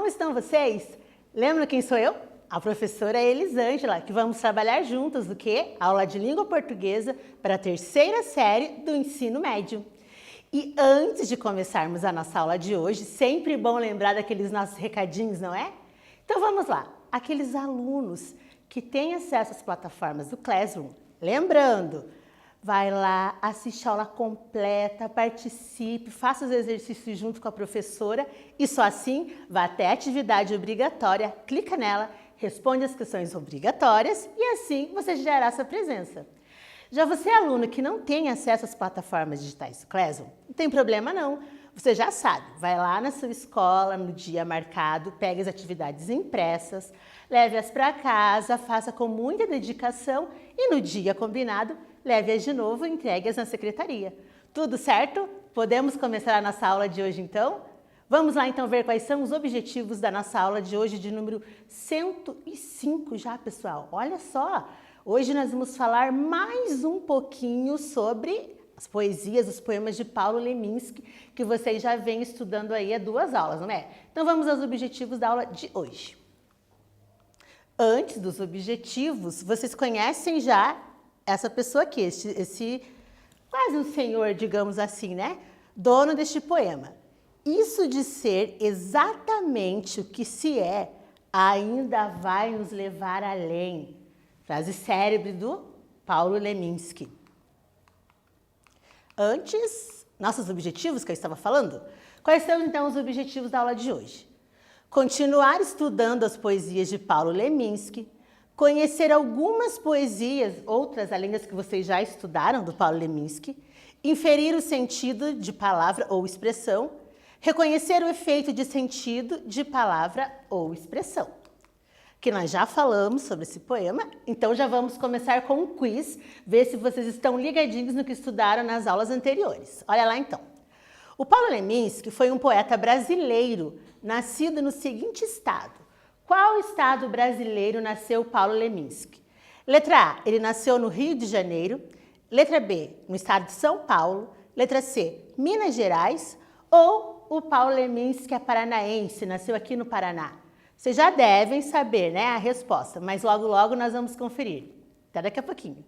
estão vocês? Lembram quem sou eu? A professora Elisângela, que vamos trabalhar juntos do que? Aula de língua portuguesa para a terceira série do ensino médio. E antes de começarmos a nossa aula de hoje, sempre bom lembrar daqueles nossos recadinhos, não é? Então vamos lá, aqueles alunos que têm acesso às plataformas do Classroom, lembrando, vai lá, assiste a aula completa, participe, faça os exercícios junto com a professora e só assim vá até a atividade obrigatória, clica nela, responde as questões obrigatórias e assim você gerará sua presença. Já você, aluno que não tem acesso às plataformas digitais do Classroom, não tem problema não. Você já sabe, vai lá na sua escola, no dia marcado, pegue as atividades impressas, leve-as para casa, faça com muita dedicação e no dia combinado, leve-as de novo e entregue-as na secretaria. Tudo certo? Podemos começar a nossa aula de hoje então? Vamos lá então ver quais são os objetivos da nossa aula de hoje de número 105 já, pessoal. Olha só! Hoje nós vamos falar mais um pouquinho sobre as poesias, os poemas de Paulo Leminski, que vocês já vêm estudando aí há 2 aulas, não é? Então vamos aos objetivos da aula de hoje. Antes dos objetivos, vocês conhecem já essa pessoa aqui, esse quase um senhor, digamos assim, né? Dono deste poema. Isso de ser exatamente o que se é, ainda vai nos levar além. Frase célebre do Paulo Leminski. Antes, nossos objetivos que eu estava falando, quais são então os objetivos da aula de hoje? Continuar estudando as poesias de Paulo Leminski, conhecer algumas poesias, outras além das que vocês já estudaram do Paulo Leminski, inferir o sentido de palavra ou expressão, reconhecer o efeito de sentido de palavra ou expressão. Que nós já falamos sobre esse poema, então já vamos começar com um quiz, ver se vocês estão ligadinhos no que estudaram nas aulas anteriores. Olha lá então. O Paulo Leminski foi um poeta brasileiro, nascido no seguinte estado. Qual estado brasileiro nasceu Paulo Leminski? Letra A, ele nasceu no Rio de Janeiro. Letra B, no estado de São Paulo. Letra C, Minas Gerais. Ou o Paulo Leminski é paranaense, nasceu aqui no Paraná. Vocês já devem saber, né, a resposta, mas logo logo nós vamos conferir. Até daqui a pouquinho.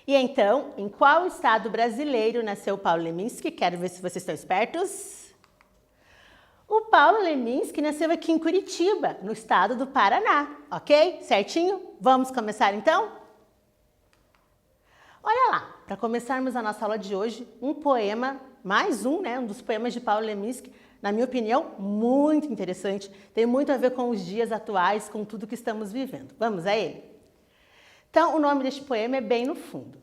E então, em qual estado brasileiro nasceu Paulo Leminski? Quero ver se vocês estão espertos. O Paulo Leminski nasceu aqui em Curitiba, no estado do Paraná, ok? Certinho? Vamos começar então? Olha lá, para começarmos a nossa aula de hoje, um poema, mais um, né? Um dos poemas de Paulo Leminski, Na minha opinião, muito interessante, tem muito a ver com os dias atuais, com tudo que estamos vivendo. Vamos a ele? Então, o nome deste poema é Bem no Fundo.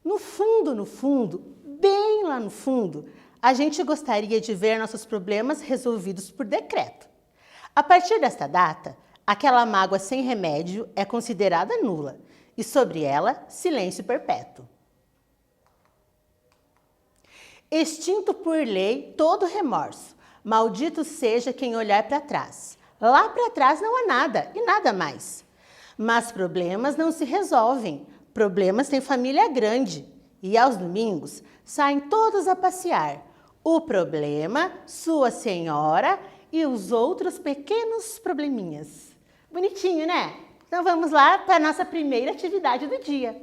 No fundo, bem lá no fundo, a gente gostaria de ver nossos problemas resolvidos por decreto. A partir desta data, aquela mágoa sem remédio é considerada nula e sobre ela, silêncio perpétuo. Extinto por lei todo remorso, maldito seja quem olhar para trás. Lá para trás não há nada e nada mais. Mas problemas não se resolvem, problemas têm família grande e aos domingos saem todos a passear. O problema, sua senhora e os outros pequenos probleminhas. Bonitinho, né? Então vamos lá para a nossa primeira atividade do dia.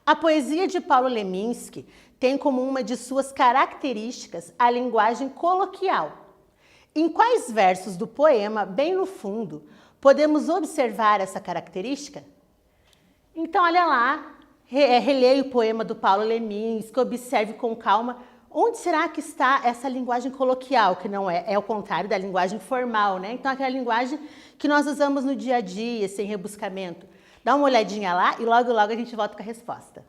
A poesia de Paulo Leminski tem como uma de suas características a linguagem coloquial. Em quais versos do poema, Bem no Fundo, podemos observar essa característica? Então, olha lá, releia o poema do Paulo Leminski, observe com calma onde será que está essa linguagem coloquial, que não é o contrário da linguagem formal, né? Então, aquela linguagem que nós usamos no dia a dia, sem rebuscamento. Dá uma olhadinha lá e logo a gente volta com a resposta.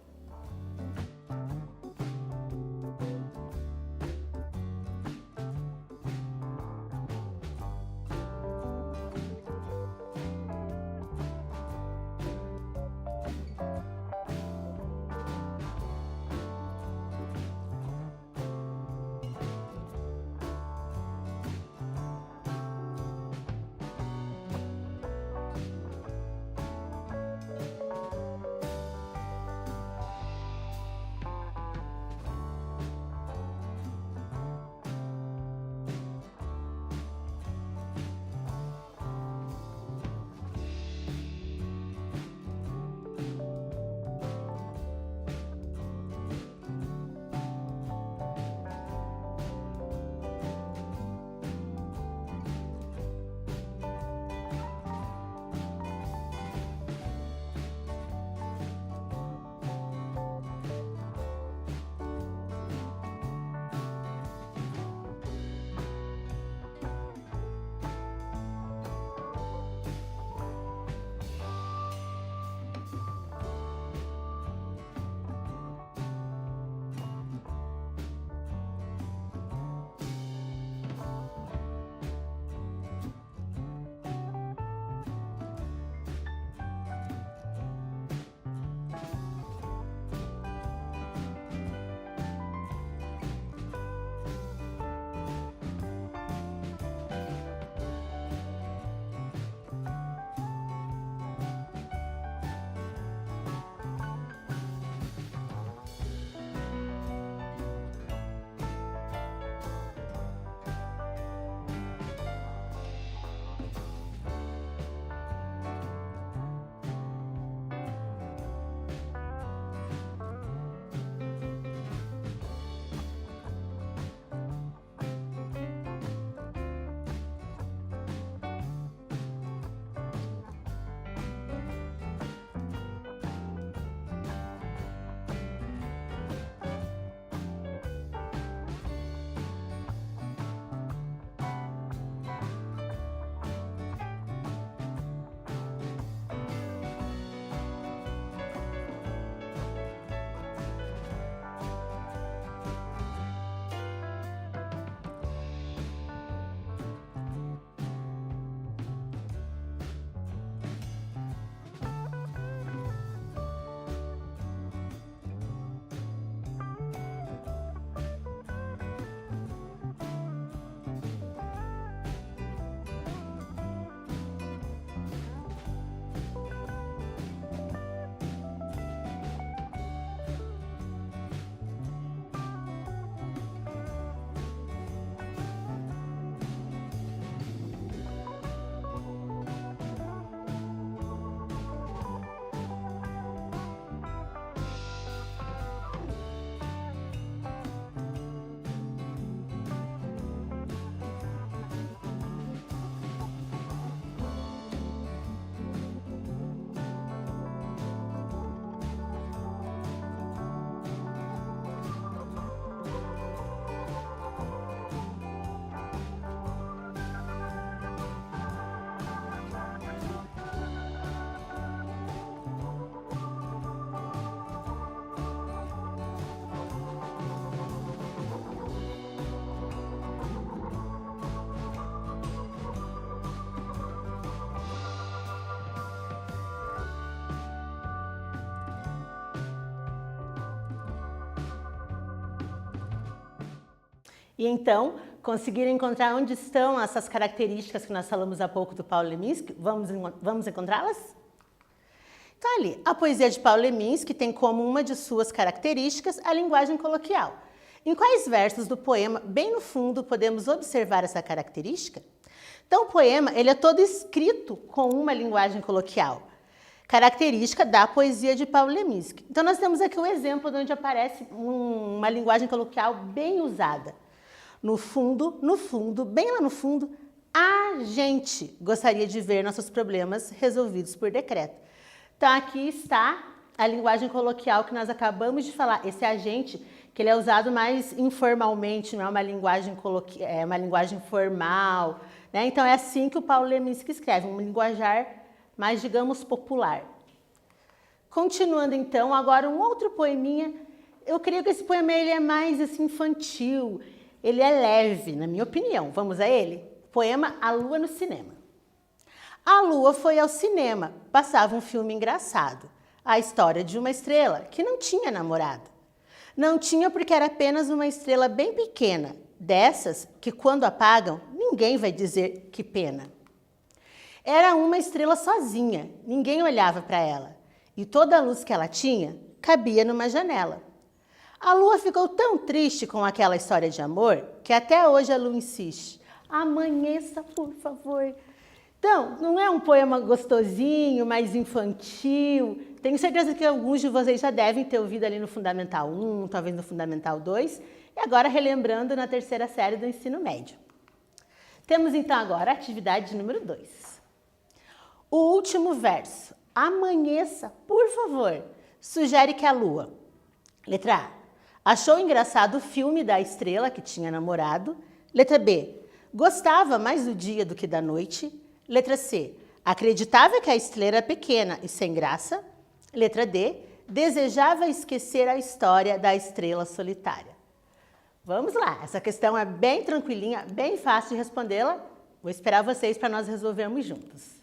E então, conseguiram encontrar onde estão essas características que nós falamos há pouco do Paulo Leminski? Vamos encontrá-las? Então, ali, a poesia de Paulo Leminski tem como uma de suas características a linguagem coloquial. Em quais versos do poema, bem no fundo, podemos observar essa característica? Então, o poema ele é todo escrito com uma linguagem coloquial, característica da poesia de Paulo Leminski. Então, nós temos aqui um exemplo de onde aparece uma linguagem coloquial bem usada. No fundo, bem lá no fundo, a gente gostaria de ver nossos problemas resolvidos por decreto. Então, aqui está a linguagem coloquial que nós acabamos de falar. Esse agente, que ele é usado mais informalmente, não é uma linguagem é uma linguagem formal, né? Então, é assim que o Paulo Leminski escreve, um linguajar mais, digamos, popular. Continuando, então, agora um outro poeminha. Eu creio que esse poema ele é mais assim, infantil, ele é leve, na minha opinião. Vamos a ele? Poema A Lua no Cinema. A lua foi ao cinema, passava um filme engraçado. A história de uma estrela que não tinha namorado. Não tinha porque era apenas uma estrela bem pequena, dessas que quando apagam, ninguém vai dizer que pena. Era uma estrela sozinha, ninguém olhava para ela. E toda a luz que ela tinha cabia numa janela. A lua ficou tão triste com aquela história de amor que até hoje a lua insiste. Amanheça, por favor. Então, não é um poema gostosinho, mais infantil. Tenho certeza que alguns de vocês já devem ter ouvido ali no Fundamental 1, talvez no Fundamental 2, e agora relembrando na terceira série do ensino médio. Temos então agora a atividade número 2. O último verso, amanheça, por favor, sugere que a lua, letra A, achou engraçado o filme da estrela que tinha namorado. Letra B, gostava mais do dia do que da noite. Letra C, acreditava que a estrela era pequena e sem graça. Letra D, desejava esquecer a história da estrela solitária. Vamos lá, essa questão é bem tranquilinha, bem fácil de respondê-la. Vou esperar vocês para nós resolvermos juntos.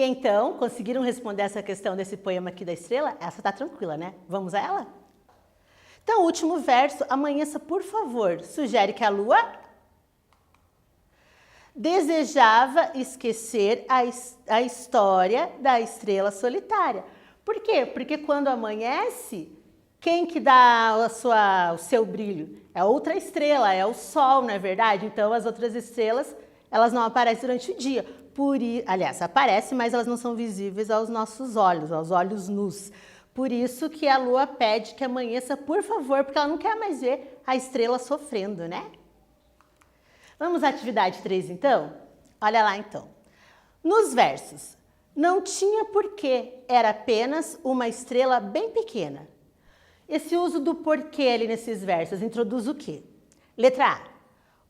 E então, conseguiram responder essa questão desse poema aqui da estrela? Essa tá tranquila, né? Vamos a ela? Então, o último verso, amanheça, por favor, sugere que a lua desejava esquecer a história da estrela solitária. Por quê? Porque quando amanhece, quem que dá o seu brilho? É outra estrela, é o sol, não é verdade? Então, as outras estrelas, elas não aparecem durante o dia. Aliás, aparecem, mas elas não são visíveis aos nossos olhos, aos olhos nus. Por isso que a lua pede que amanheça, por favor, porque ela não quer mais ver a estrela sofrendo, né? Vamos à atividade 3, então? Olha lá, então. Nos versos, não tinha porquê, era apenas uma estrela bem pequena. Esse uso do porquê ali nesses versos introduz o quê? Letra A.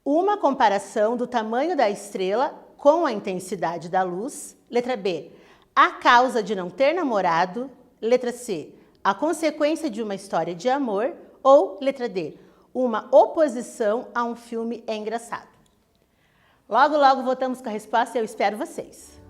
Uma comparação do tamanho da estrela com a intensidade da luz. Letra B. A causa de não ter namorado. Letra C. A consequência de uma história de amor. Ou, letra D. Uma oposição a um filme engraçado. Logo, logo voltamos com a resposta e eu espero vocês.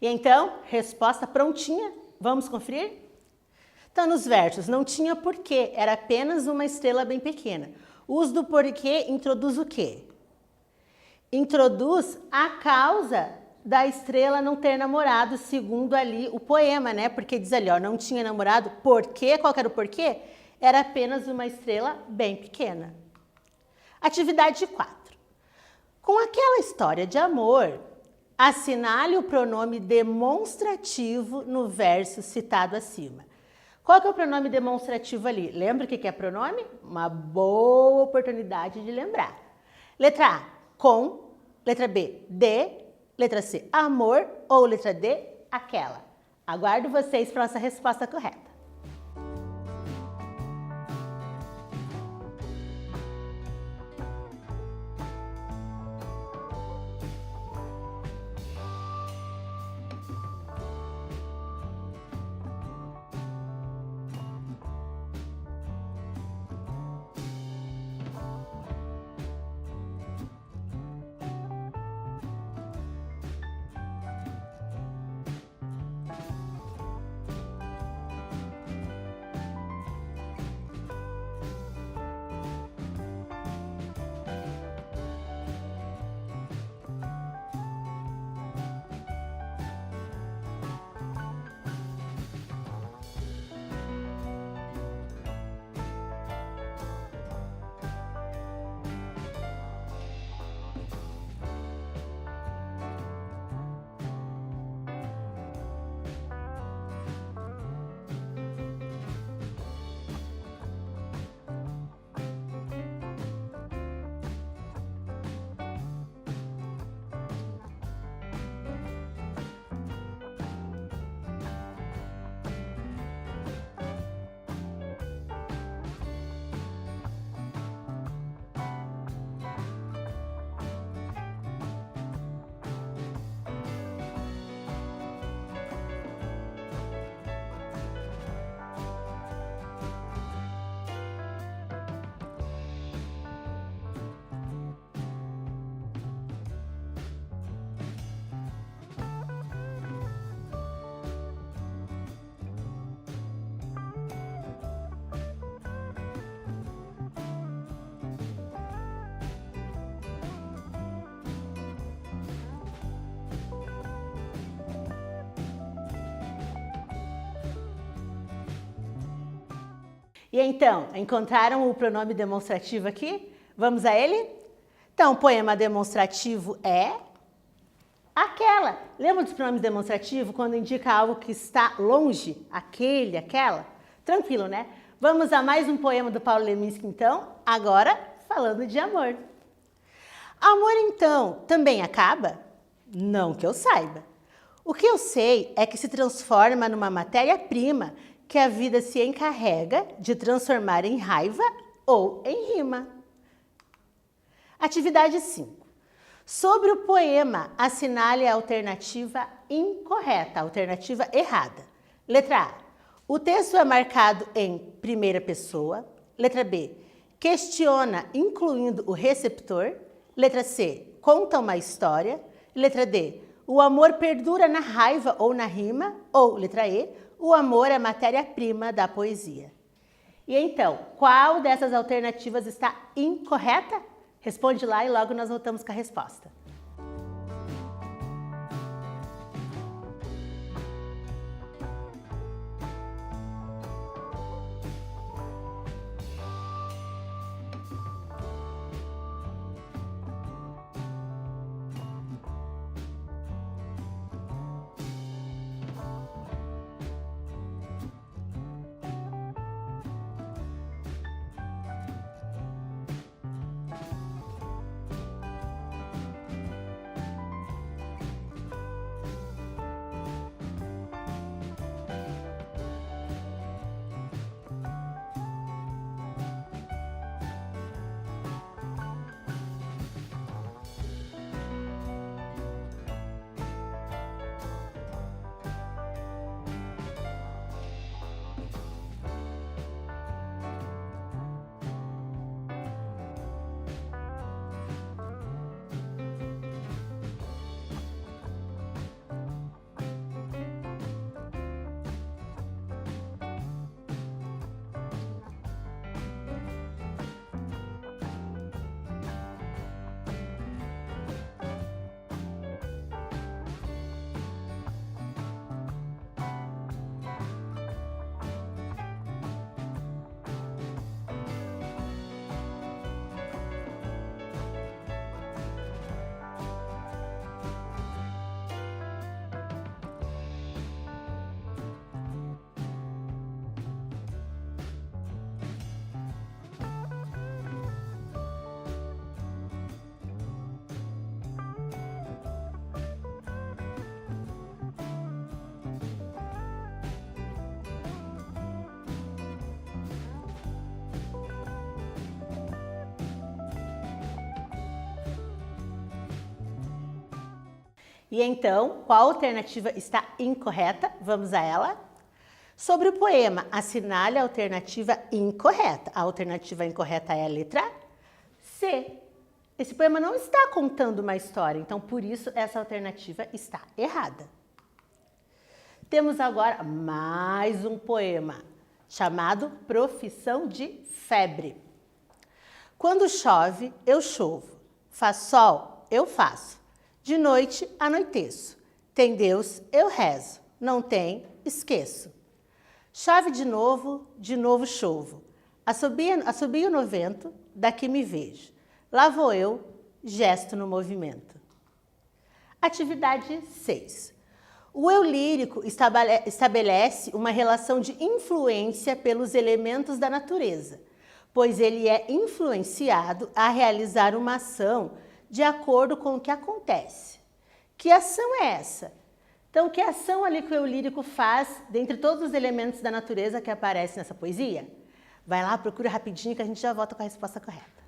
E então, resposta prontinha, vamos conferir? Então, nos versos, não tinha porquê, era apenas uma estrela bem pequena. O uso do porquê introduz o quê? Introduz a causa da estrela não ter namorado, segundo ali o poema, né? Porque diz ali, ó, não tinha namorado, porquê? Qual que era o porquê? Era apenas uma estrela bem pequena. Atividade 4. Com aquela história de amor, assinale o pronome demonstrativo no verso citado acima. Qual que é o pronome demonstrativo ali? Lembra o que é pronome? Uma boa oportunidade de lembrar. Letra A, com. Letra B, de. Letra C, amor. Ou letra D, aquela. Aguardo vocês para nossa resposta correta. E então, encontraram o pronome demonstrativo aqui? Vamos a ele? Então, o poema demonstrativo é aquela. Lembra dos pronomes demonstrativos quando indica algo que está longe? Aquele, aquela? Tranquilo, né? Vamos a mais um poema do Paulo Leminski, então, agora falando de amor. Amor, então, também acaba? Não que eu saiba. O que eu sei é que se transforma numa matéria-prima que a vida se encarrega de transformar em raiva ou em rima. Atividade 5. Sobre o poema, assinale a alternativa incorreta, a alternativa errada. Letra A. O texto é marcado em primeira pessoa. Letra B. Questiona, incluindo o receptor. Letra C. Conta uma história. Letra D. O amor perdura na raiva ou na rima. Ou, letra E. O amor é matéria-prima da poesia. E então, qual dessas alternativas está incorreta? Responde lá e logo nós voltamos com a resposta. E então, qual alternativa está incorreta? Vamos a ela. Sobre o poema, assinale a alternativa incorreta. A alternativa incorreta é a letra C. Esse poema não está contando uma história, então por isso essa alternativa está errada. Temos agora mais um poema chamado Profissão de Febre. Quando chove, eu chovo. Faz sol, eu faço. De noite, anoiteço. Tem Deus, eu rezo. Não tem, esqueço. Chove de novo chovo. Assobio no vento, daqui me vejo. Lá vou eu, gesto no movimento. Atividade 6. O eu lírico estabelece uma relação de influência pelos elementos da natureza, pois ele é influenciado a realizar uma ação de acordo com o que acontece. Que ação é essa? Então, que ação ali que o eu lírico faz dentre todos os elementos da natureza que aparecem nessa poesia? Vai lá, procura rapidinho que a gente já volta com a resposta correta.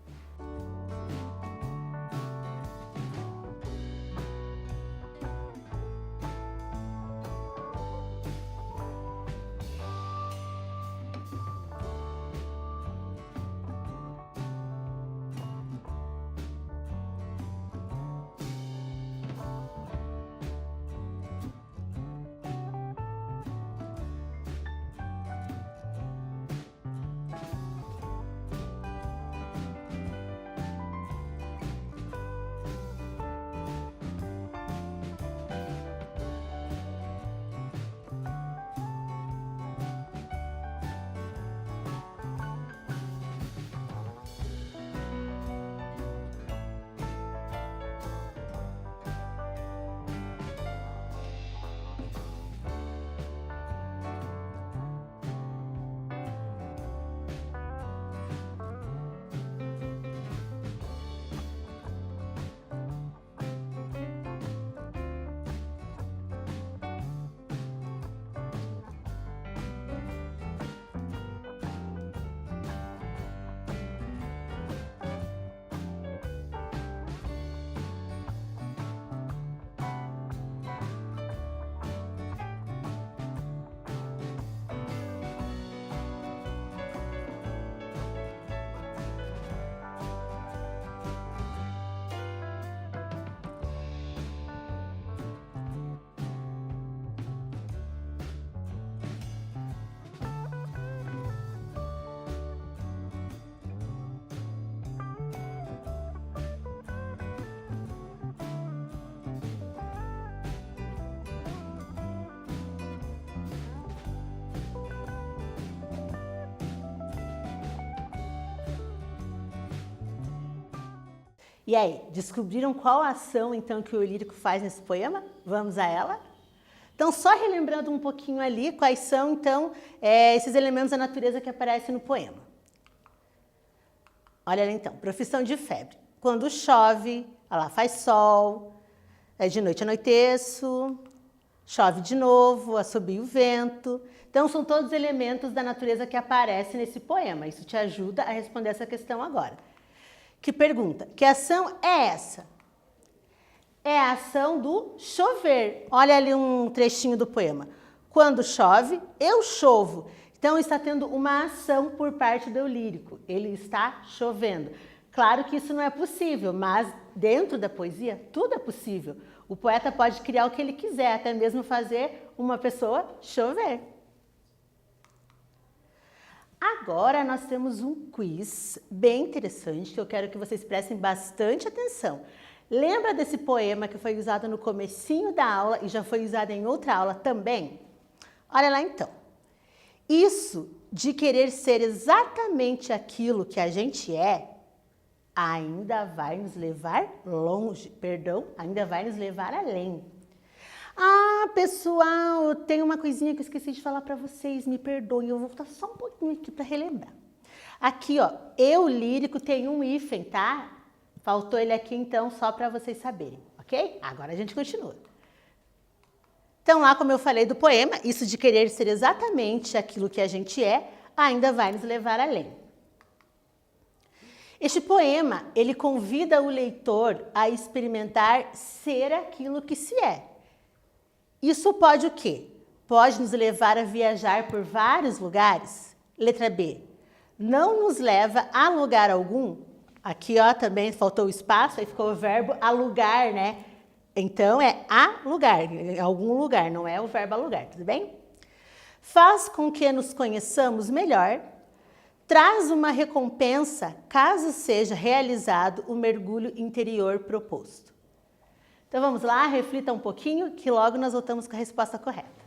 E aí, descobriram qual a ação então que o eu lírico faz nesse poema? Vamos a ela? Então, só relembrando um pouquinho ali, quais são então esses elementos da natureza que aparecem no poema. Olha ali então, profissão de febre. Quando chove, olha lá, faz sol, de noite anoiteço, chove de novo, assobia o vento. Então, são todos elementos da natureza que aparecem nesse poema. Isso te ajuda a responder essa questão agora. Que pergunta, que ação é essa? É a ação do chover. Olha ali um trechinho do poema. Quando chove, eu chovo. Então, está tendo uma ação por parte do eu lírico. Ele está chovendo. Claro que isso não é possível, mas dentro da poesia, tudo é possível. O poeta pode criar o que ele quiser, até mesmo fazer uma pessoa chover. Agora nós temos um quiz bem interessante que eu quero que vocês prestem bastante atenção. Lembra desse poema que foi usado no comecinho da aula e já foi usado em outra aula também? Olha lá então. Isso de querer ser exatamente aquilo que a gente é, ainda vai nos levar longe, ainda vai nos levar além. Ah, pessoal, tem uma coisinha que eu esqueci de falar para vocês, me perdoem, eu vou voltar só um pouquinho aqui para relembrar. Aqui, ó, eu lírico tem um hífen, tá? Faltou ele aqui, então, só para vocês saberem, ok? Agora a gente continua. Então, lá como eu falei do poema, isso de querer ser exatamente aquilo que a gente é, ainda vai nos levar além. Este poema, ele convida o leitor a experimentar ser aquilo que se é. Isso pode o quê? Pode nos levar a viajar por vários lugares? Letra B. Não nos leva a lugar algum? Aqui, ó, também faltou o espaço, aí ficou o verbo alugar, né? Então, é alugar, em algum lugar, não é o verbo alugar, tudo bem? Faz com que nos conheçamos melhor, traz uma recompensa caso seja realizado o mergulho interior proposto. Então, vamos lá, reflita um pouquinho, que logo nós voltamos com a resposta correta.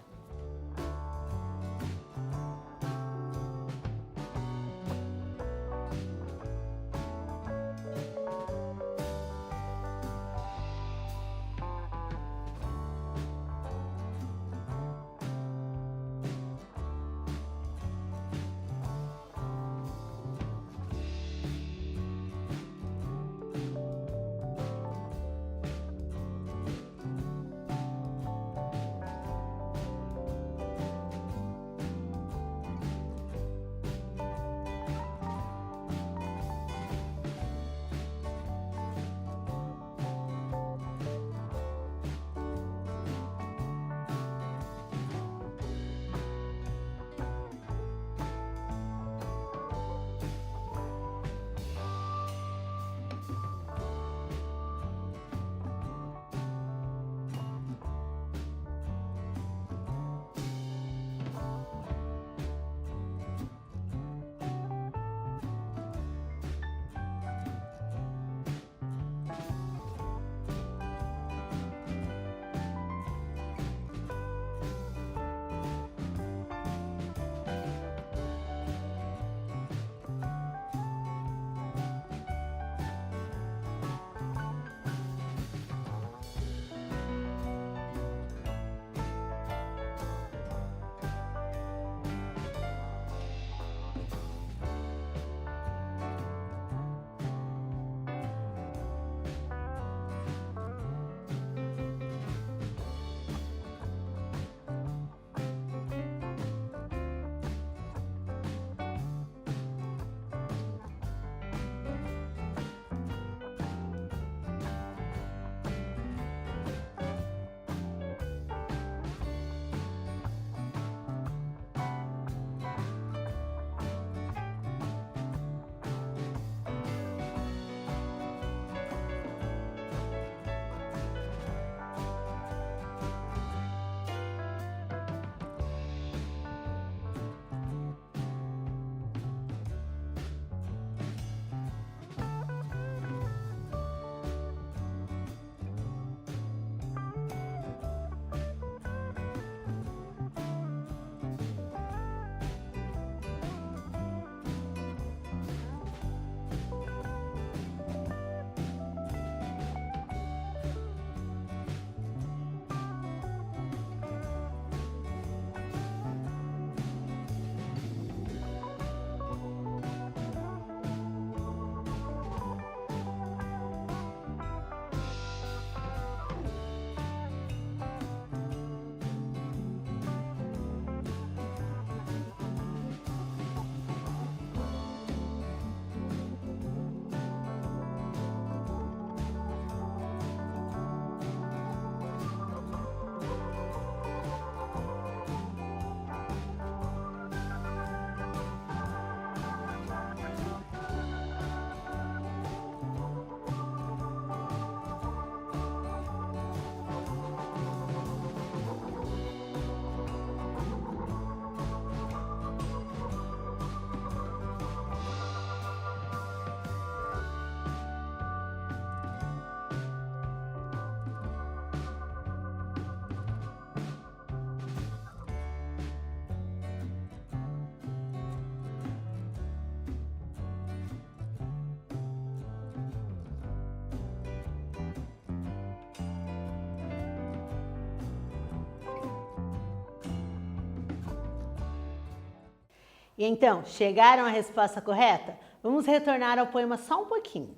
E então, chegaram à resposta correta? Vamos retornar ao poema só um pouquinho.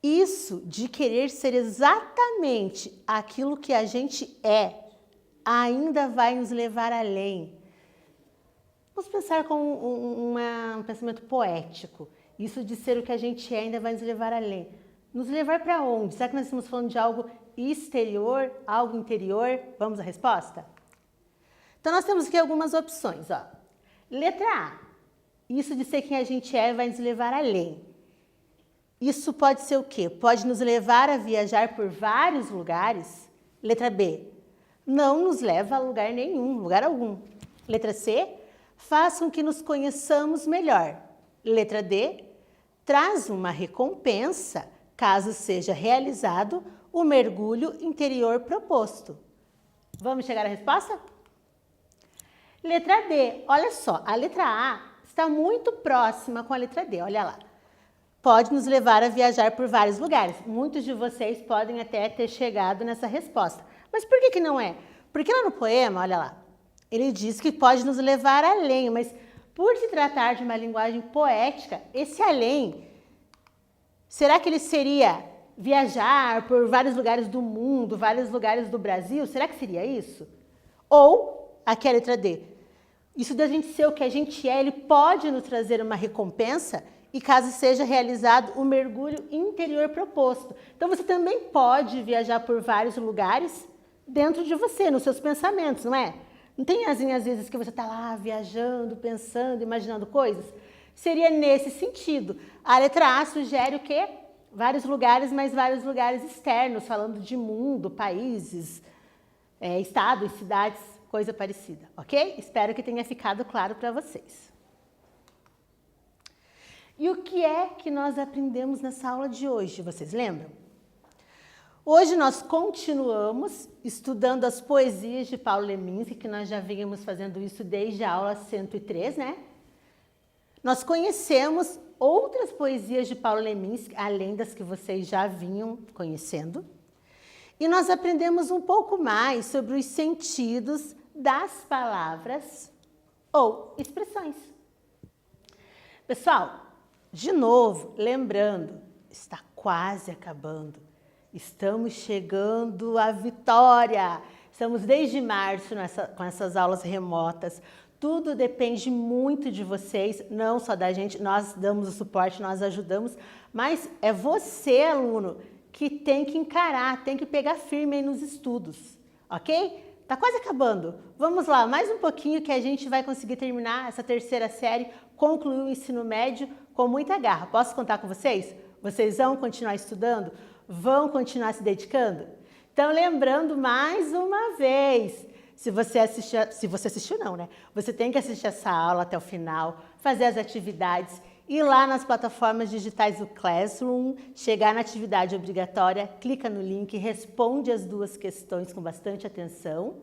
Isso de querer ser exatamente aquilo que a gente é, ainda vai nos levar além. Vamos pensar com um pensamento poético. Isso de ser o que a gente é ainda vai nos levar além. Nos levar para onde? Será que nós estamos falando de algo exterior, algo interior? Vamos à resposta? Então, nós temos aqui algumas opções. Ó. Letra A. Isso de ser quem a gente é vai nos levar além. Isso pode ser o quê? Pode nos levar a viajar por vários lugares. Letra B. Não nos leva a lugar nenhum, lugar algum. Letra C. Faz com que nos conheçamos melhor. Letra D. Traz uma recompensa caso seja realizado o mergulho interior proposto. Vamos chegar à resposta? Letra D. Olha só, a letra A está muito próxima com a letra D, olha lá. Pode nos levar a viajar por vários lugares. Muitos de vocês podem até ter chegado nessa resposta. Mas por que não é? Porque lá no poema, olha lá, ele diz que pode nos levar além, mas por se tratar de uma linguagem poética, esse além, será que ele seria viajar por vários lugares do mundo, vários lugares do Brasil? Será que seria isso? Ou, aqui a letra D, isso da gente ser o que a gente é, ele pode nos trazer uma recompensa e caso seja realizado o mergulho interior proposto. Então você também pode viajar por vários lugares dentro de você, nos seus pensamentos, não é? Não tem às vezes que você está lá viajando, pensando, imaginando coisas? Seria nesse sentido. A letra A sugere o quê? Vários lugares, mas vários lugares externos, falando de mundo, países, estados, cidades, coisa parecida, ok? Espero que tenha ficado claro para vocês. E o que é que nós aprendemos nessa aula de hoje, vocês lembram? Hoje nós continuamos estudando as poesias de Paulo Leminski, que nós já vínhamos fazendo isso desde a aula 103, né? Nós conhecemos outras poesias de Paulo Leminski, além das que vocês já vinham conhecendo. E nós aprendemos um pouco mais sobre os sentidos das palavras ou expressões. Pessoal, de novo, lembrando, está quase acabando. Estamos chegando à vitória. Estamos desde março com essas aulas remotas. Tudo depende muito de vocês, não só da gente. Nós damos o suporte, nós ajudamos, mas é você, aluno, que tem que encarar, tem que pegar firme aí nos estudos, ok? Tá quase acabando. Vamos lá, mais um pouquinho que a gente vai conseguir terminar essa terceira série, concluir o ensino médio com muita garra. Posso contar com vocês? Vocês vão continuar estudando? Vão continuar se dedicando? Então, lembrando mais uma vez, se você assistiu não, né? Você tem que assistir essa aula até o final, fazer as atividades, ir lá nas plataformas digitais do Classroom, chegar na atividade obrigatória, clica no link, responde as duas questões com bastante atenção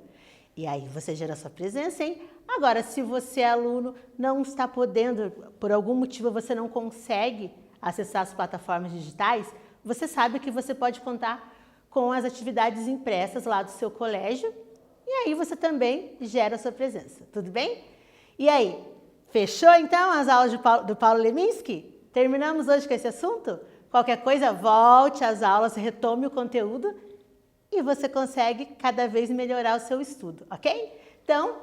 e aí você gera sua presença, hein? Agora, se você, aluno, não está podendo, por algum motivo você não consegue acessar as plataformas digitais, você sabe que você pode contar com as atividades impressas lá do seu colégio e aí você também gera a sua presença, tudo bem? E aí, fechou então as aulas do Paulo Leminski? Terminamos hoje com esse assunto? Qualquer coisa, volte às aulas, retome o conteúdo e você consegue cada vez melhorar o seu estudo, ok? Então,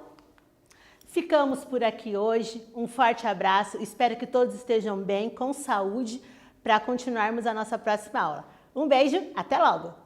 ficamos por aqui hoje. Um forte abraço, espero que todos estejam bem, com saúde, para continuarmos a nossa próxima aula. Um beijo, até logo!